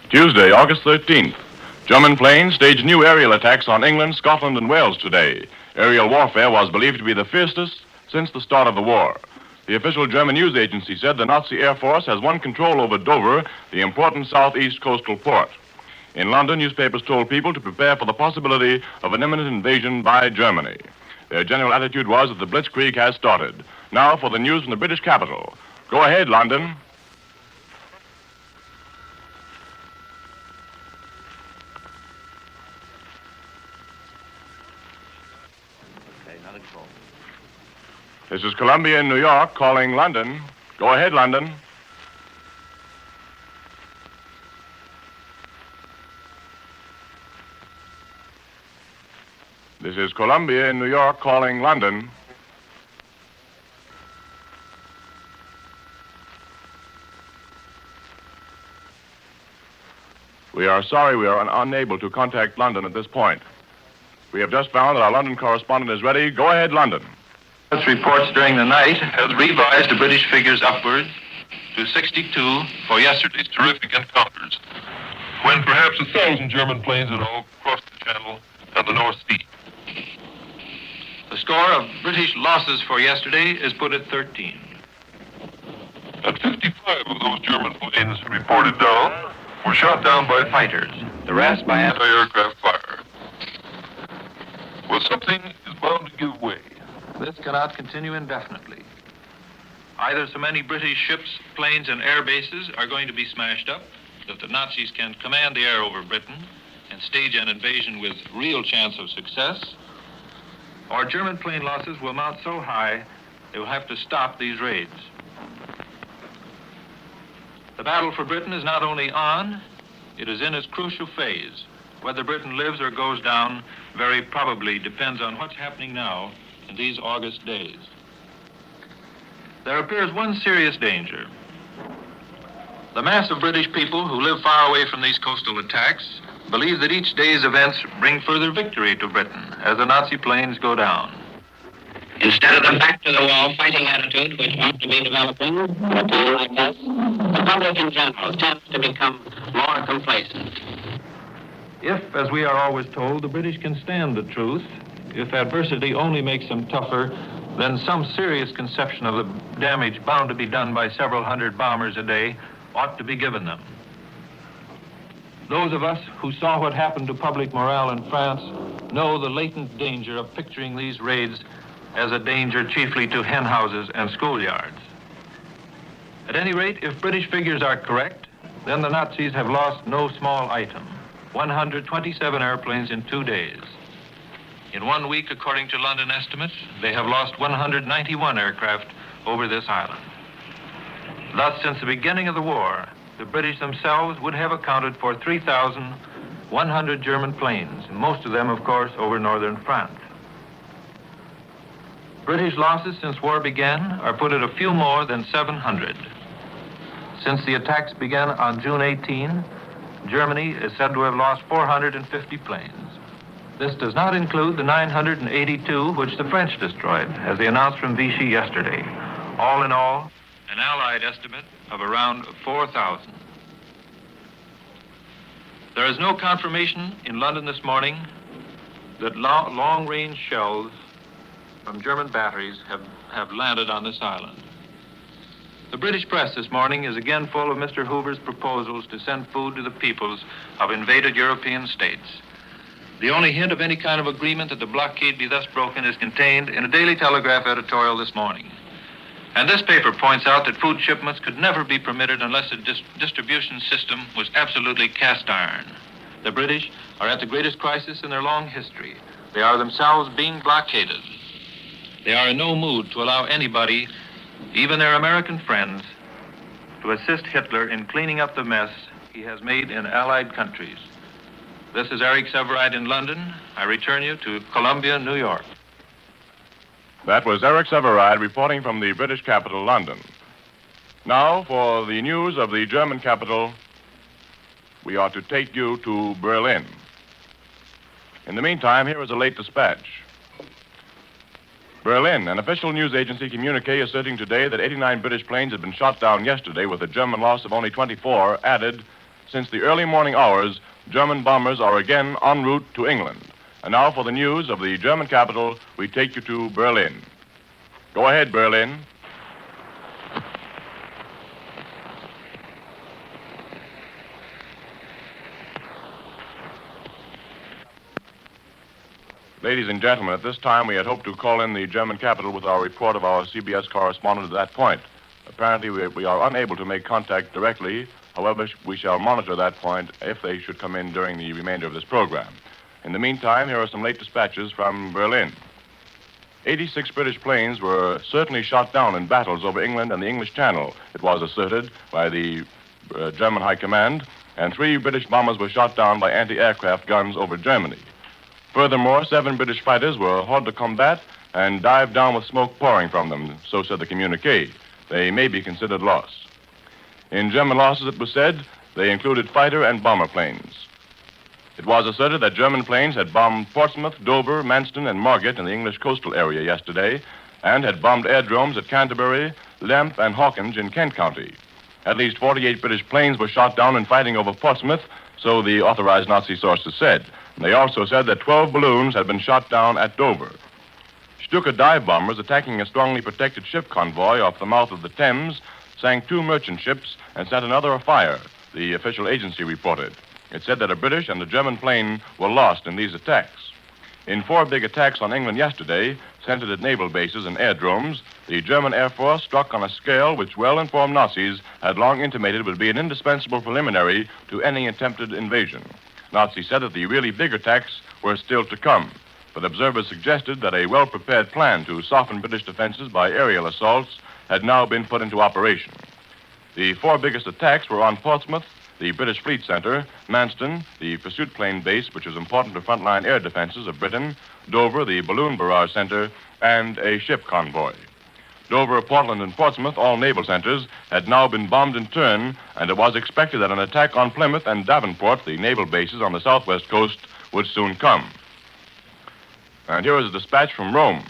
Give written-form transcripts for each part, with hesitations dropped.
Tuesday, August 13th. German planes staged new aerial attacks on England, Scotland, and Wales today. Aerial warfare was believed to be the fiercest since the start of the war. The official German news agency said the Nazi Air Force has won control over Dover, the important southeast coastal port. In London, newspapers told people to prepare for the possibility of an imminent invasion by Germany. Their general attitude was that the blitzkrieg has started. Now for the news from the British capital. Go ahead, London. This is Columbia in New York calling London. Go ahead, London. This is Columbia in New York calling London. We are sorry we are unable to contact London at this point. We have just found that our London correspondent is ready. Go ahead, London. Reports during the night has revised the British figures upwards to 62 for yesterday's terrific encounters, when perhaps 1,000 German planes had all crossed the Channel and the North Sea. The score of British losses for yesterday is put at 13. And 55 of those German planes reported down were shot down by fighters, the rest by anti-aircraft fire. Well, something is bound to give way. This cannot continue indefinitely. Either so many British ships, planes, and air bases are going to be smashed up that the Nazis can command the air over Britain and stage an invasion with real chance of success, or German plane losses will mount so high they will have to stop these raids. The battle for Britain is not only on, it is in its crucial phase. Whether Britain lives or goes down very probably depends on what's happening now in these August days. There appears one serious danger. The mass of British people who live far away from these coastal attacks believe that each day's events bring further victory to Britain as the Nazi planes go down. Instead of the back-to-the-wall fighting attitude which ought to be developing at a time like this, the public in general tends to become more complacent. If, as we are always told, the British can stand the truth, if adversity only makes them tougher, then some serious conception of the damage bound to be done by several hundred bombers a day ought to be given them. Those of us who saw what happened to public morale in France know the latent danger of picturing these raids as a danger chiefly to hen houses and schoolyards. At any rate, if British figures are correct, then the Nazis have lost no small item: 127 airplanes in 2 days. In 1 week, according to London estimates, they have lost 191 aircraft over this island. Thus, since the beginning of the war, the British themselves would have accounted for 3,100 German planes, most of them, of course, over northern France. British losses since war began are put at a few more than 700. Since the attacks began on June 18, Germany is said to have lost 450 planes. This does not include the 982 which the French destroyed, as they announced from Vichy yesterday. All in all, an Allied estimate of around 4,000. There is no confirmation in London this morning that long-range shells from German batteries have landed on this island. The British press this morning is again full of Mr. Hoover's proposals to send food to the peoples of invaded European states. The only hint of any kind of agreement that the blockade be thus broken is contained in a Daily Telegraph editorial this morning. And this paper points out that food shipments could never be permitted unless the distribution system was absolutely cast iron. The British are at the greatest crisis in their long history. They are themselves being blockaded. They are in no mood to allow anybody, even their American friends, to assist Hitler in cleaning up the mess he has made in Allied countries. This is Eric Severide in London. I return you to Columbia, New York. That was Eric Severide reporting from the British capital, London. Now, for the news of the German capital, we are to take you to Berlin. In the meantime, here is a late dispatch. Berlin, an official news agency communique asserting today that 89 British planes had been shot down yesterday with a German loss of only 24, added, Since the early morning hours, German bombers are again en route to England. And now for the news of the German capital, we take you to Berlin. Go ahead, Berlin. Ladies and gentlemen, at this time we had hoped to call in the German capital with our report of our CBS correspondent at that point. Apparently, we are unable to make contact directly. However, we shall monitor that point if they should come in during the remainder of this program. In the meantime, here are some late dispatches from Berlin. 86 British planes were certainly shot down in battles over England and the English Channel, it was asserted by the German High Command, and 3 British bombers were shot down by anti-aircraft guns over Germany. Furthermore, 7 British fighters were hors de combat and dived down with smoke pouring from them, so said the communique. They may be considered lost. In German losses, it was said, they included fighter and bomber planes. It was asserted that German planes had bombed Portsmouth, Dover, Manston, and Margate in the English coastal area yesterday, and had bombed aerodromes at Canterbury, Lemp, and Hawkins in Kent County. At least 48 British planes were shot down in fighting over Portsmouth, so the authorized Nazi sources said. And they also said that 12 balloons had been shot down at Dover. Stuka dive bombers attacking a strongly protected ship convoy off the mouth of the Thames sank 2 merchant ships and set another afire, the official agency reported. It said that a British and a German plane were lost in these attacks. In 4 big attacks on England yesterday, centered at naval bases and aerodromes, the German Air Force struck on a scale which well-informed Nazis had long intimated would be an indispensable preliminary to any attempted invasion. Nazis said that the really big attacks were still to come, but observers suggested that a well-prepared plan to soften British defenses by aerial assaults had now been put into operation. The 4 biggest attacks were on Portsmouth, the British Fleet Center, Manston, the pursuit plane base, which is important to frontline air defenses of Britain, Dover, the balloon barrage center, and a ship convoy. Dover, Portland, and Portsmouth, all naval centers, had now been bombed in turn, and it was expected that an attack on Plymouth and Davenport, the naval bases on the southwest coast, would soon come. And here is a dispatch from Rome.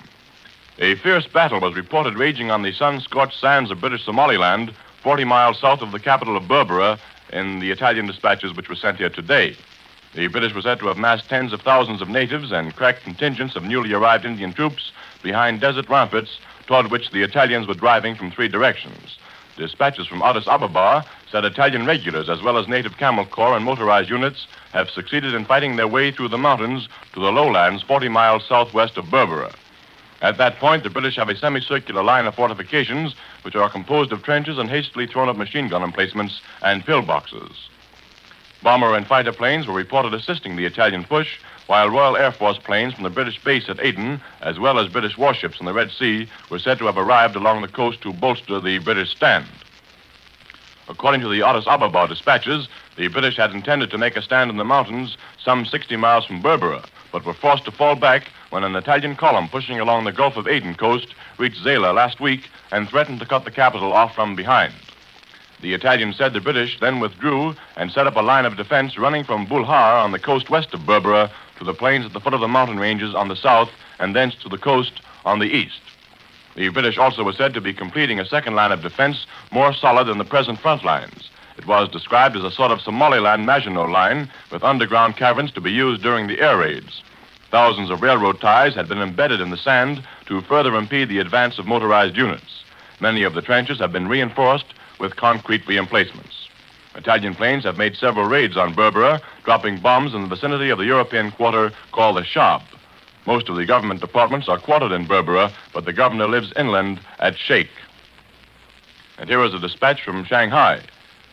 A fierce battle was reported raging on the sun-scorched sands of British Somaliland, 40 miles south of the capital of Berbera, in the Italian dispatches which were sent here today. The British were said to have massed tens of thousands of natives and crack contingents of newly arrived Indian troops behind desert ramparts toward which the Italians were driving from 3 directions. Dispatches from Addis Ababa said Italian regulars as well as native camel corps and motorized units have succeeded in fighting their way through the mountains to the lowlands 40 miles southwest of Berbera. At that point, the British have a semicircular line of fortifications which are composed of trenches and hastily thrown-up machine gun emplacements and pillboxes. Bomber and fighter planes were reported assisting the Italian push, while Royal Air Force planes from the British base at Aden, as well as British warships in the Red Sea, were said to have arrived along the coast to bolster the British stand. According to the Addis Ababa dispatches, the British had intended to make a stand in the mountains some 60 miles from Berbera, but were forced to fall back when an Italian column pushing along the Gulf of Aden coast reached Zela last week and threatened to cut the capital off from behind. The Italians said the British then withdrew and set up a line of defense running from Bulhar on the coast west of Berbera to the plains at the foot of the mountain ranges on the south and thence to the coast on the east. The British also were said to be completing a second line of defense more solid than the present front lines. It was described as a sort of Somaliland Maginot Line with underground caverns to be used during the air raids. Thousands of railroad ties had been embedded in the sand to further impede the advance of motorized units. Many of the trenches have been reinforced with concrete re-emplacements. Italian planes have made several raids on Berbera, dropping bombs in the vicinity of the European quarter called the Shab. Most of the government departments are quartered in Berbera, but the governor lives inland at Sheikh. And here is a dispatch from Shanghai.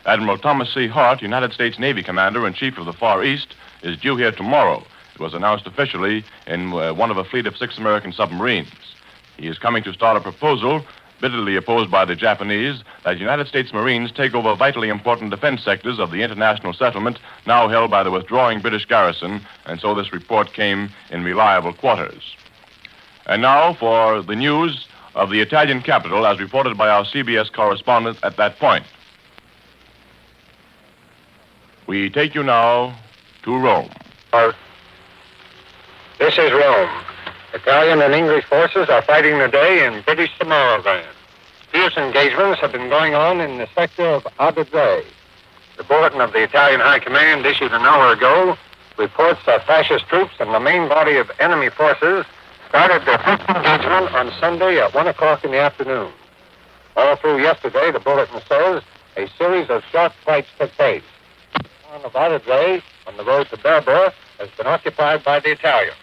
Admiral Thomas C. Hart, United States Navy Commander and Chief of the Far East, is due here tomorrow. It was announced officially in one of a fleet of 6 American submarines. He is coming to start a proposal, bitterly opposed by the Japanese, that United States Marines take over vitally important defense sectors of the international settlement now held by the withdrawing British garrison, and so this report came in reliable quarters. And now for the news of the Italian capital as reported by our CBS correspondent at that point. We take you now to Rome. This is Rome. Italian and English forces are fighting today in British Somaliland. Fierce engagements have been going on in the sector of Agadre. The bulletin of the Italian High Command issued an hour ago reports that fascist troops and the main body of enemy forces started their first engagement on Sunday at 1 o'clock in the afternoon. All through yesterday, the bulletin says, a series of sharp fights took place. The town of Aradre, on the road to Berber, has been occupied by the Italians.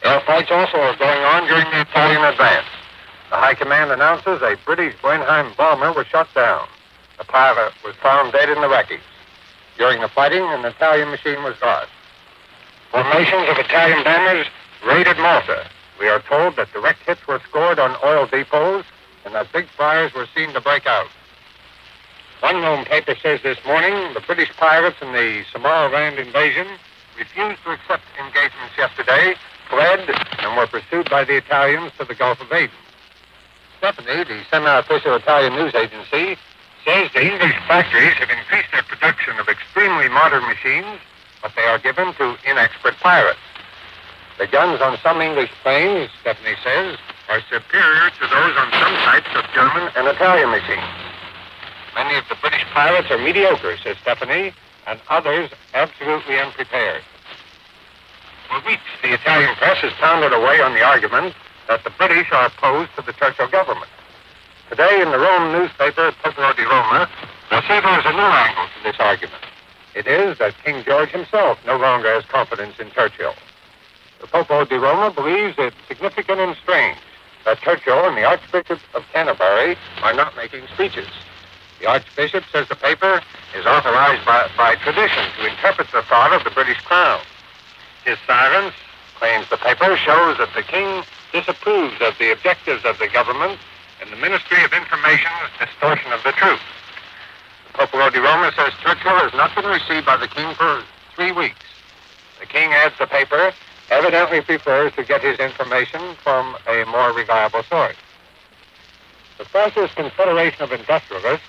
Air fights also are going on during the Italian advance. The High Command announces a British Blenheim bomber was shot down. The pilot was found dead in the wreckage. During the fighting, an Italian machine was lost. Formations of Italian bombers raided Malta. We are told that direct hits were scored on oil depots and that big fires were seen to break out. One Rome paper says this morning the British pirates in the Somaliland invasion refused to accept engagements yesterday, fled, and were pursued by the Italians to the Gulf of Aden. Stephanie, the semi-official Italian news agency, says the English factories have increased their production of extremely modern machines, but they are given to inexpert pirates. The guns on some English planes, Stephanie says, are superior to those on some types of German and Italian machines. Many of the British pilots are mediocre, says Stephanie, and others absolutely unprepared. For weeks, the Italian press has pounded away on the argument that the British are opposed to the Churchill government. Today, in the Rome newspaper, Popolo di Roma, they say there is a new angle to this argument. It is that King George himself no longer has confidence in Churchill. The Popolo di Roma believes it significant and strange that Churchill and the Archbishop of Canterbury are not making speeches. The Archbishop says the paper is authorized by tradition to interpret the thought of the British Crown. His silence, claims the paper, shows that the King disapproves of the objectives of the government and the Ministry of Information's distortion of the truth. The Popolo di Roma says Churchill has not been received by the King for 3 weeks. The King, adds the paper, evidently prefers to get his information from a more reliable source. The Fascist Confederation of Industrialists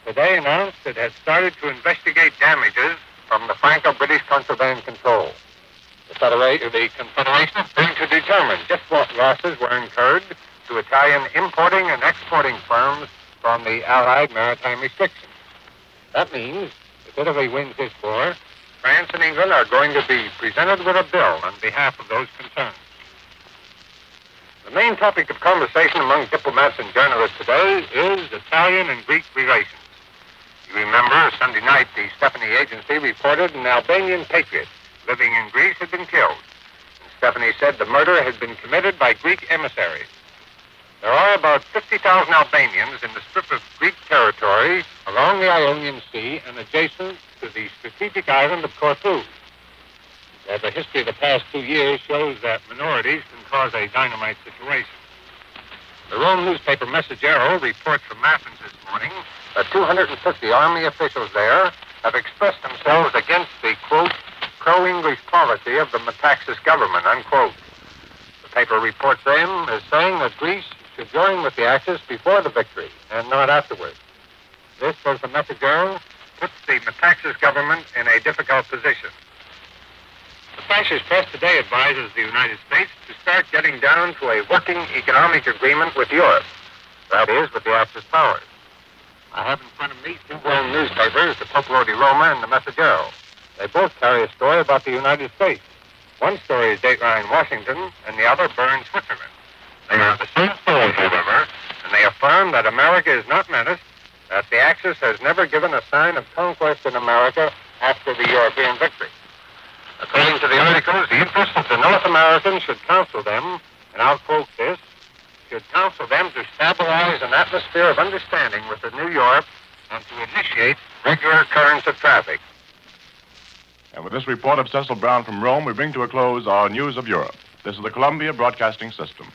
today announced it had started to investigate damages from the Franco-British contraband control. The Confederation is going to determine just what losses were incurred to Italian importing and exporting firms from the Allied maritime restrictions. That means, if Italy wins this war, France and England are going to be presented with a bill on behalf of those concerned. The main topic of conversation among diplomats and journalists today is Italian and Greek relations. You remember, Sunday night, the Stephanie Agency reported an Albanian patriot living in Greece had been killed. And Stephanie said the murder had been committed by Greek emissaries. There are about 50,000 Albanians in the strip of Greek territory along the Ionian Sea and adjacent to the strategic island of Corfu. The history of the past 2 years shows that minorities can cause a dynamite situation. The Rome newspaper Messaggero reports from Athens this morning that 250 army officials there have expressed themselves against the, quote, pro-English policy of the Metaxas government, unquote. The paper reports them as saying that Greece should join with the Axis before the victory and not afterwards. This, says the Messaggero, puts the Metaxas government in a difficult position. The fascist press today advises the United States to start getting down to a working economic agreement with Europe. That is, with the Axis powers. I have in front of me 2 Rome newspapers, the Popolo di Roma and the Messaggero. They both carry a story about the United States. One story is Dateline Washington, and the other Bern, Switzerland. They are the same story, however, and they affirm that America is not menaced, that the Axis has never given a sign of conquest in America after the European victory. According to the articles, the interests of the North Americans should counsel them, and I'll quote this, should counsel them to stabilize an atmosphere of understanding with the New York and to initiate regular currents of traffic. And with this report of Cecil Brown from Rome, we bring to a close our News of Europe. This is the Columbia Broadcasting System.